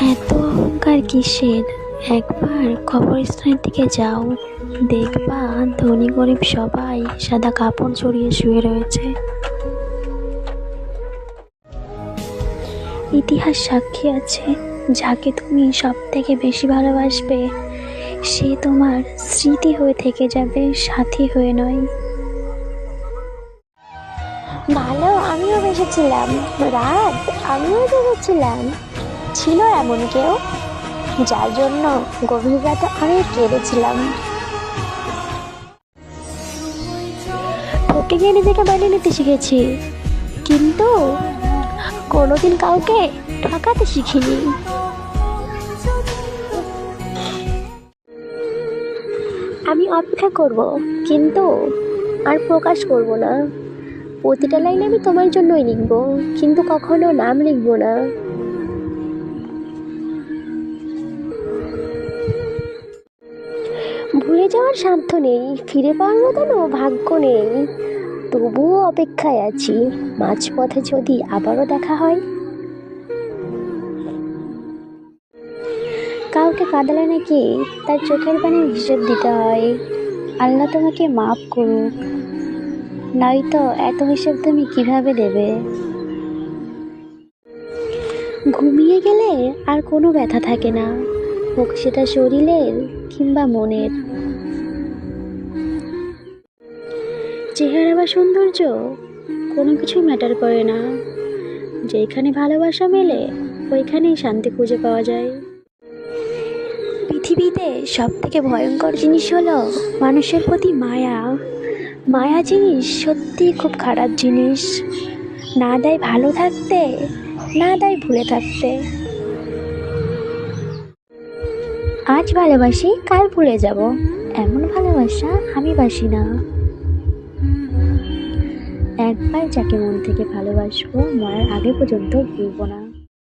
এত অহংকার কিসের? একবার কবরস্থানের দিকে যাও, দেখবা ধনী গরিব সবাই সাদা কাপড় জড়িয়ে শুয়ে রয়েছে। ইতিহাস সাক্ষী আছে, যাকে তুমি সব থেকে বেশি ভালোবাসবে সে তোমার স্মৃতি হয়ে থেকে যাবে, সাথী হয়ে নয়। ভালো, আমিও বেসেছিলাম। রাত, আমিও জেগেছিলাম। ছিল এমন কেউ যার জন্য গভীর রাতে আমি কেঁদেছিলাম। ঠকে গিয়ে নিজেকে মানিয়ে নিতে শিখেছি, কিন্তু কোনোদিন কাউকে ঠকাতে শিখিনি। আমি অপেক্ষা করব, কিন্তু আর প্রকাশ করব না। প্রতিটা লাইন আমি তোমার জন্যই লিখব, কিন্তু কখনো নাম লিখব না। ভুলে যাওয়ার সাধ্য নেই, ফিরে পাওয়ার মতনও ভাগ্য নেই। তবুও অপেক্ষায় আছি, মাঝপথে যদি আবারও দেখা হয়। কাউকে কাঁদালে নাকি তার চোখের পানির হিসেব দিতে হয়। আল্লাহ তোমাকে মাফ করুক, নয়তো এত হিসেব তুমি কিভাবে দেবে? ঘুমিয়ে গেলে আর কোনো ব্যথা থাকে না, হোক সেটা শরীরের কিংবা মনের। চেহারা বা সৌন্দর্য কোনো কিছুই ম্যাটার করে না, যেখানে ভালোবাসা মেলে ওইখানেই শান্তি খুঁজে পাওয়া যায়। পৃথিবীতে সব থেকে ভয়ঙ্কর জিনিস হলো মানুষের প্রতি মায়া। মায়া জিনিস সত্যি খুব খারাপ জিনিস, না দেয় ভালো থাকতে, না দেয় ভুলে থাকতে। আজ ভালোবাসি, কাল ভুলে যাব, এমন ভালোবাসা আমি বাসি না। একবার যাকে মন থেকে ভালোবাসবো, মরার আগে পর্যন্ত ভুলবো না।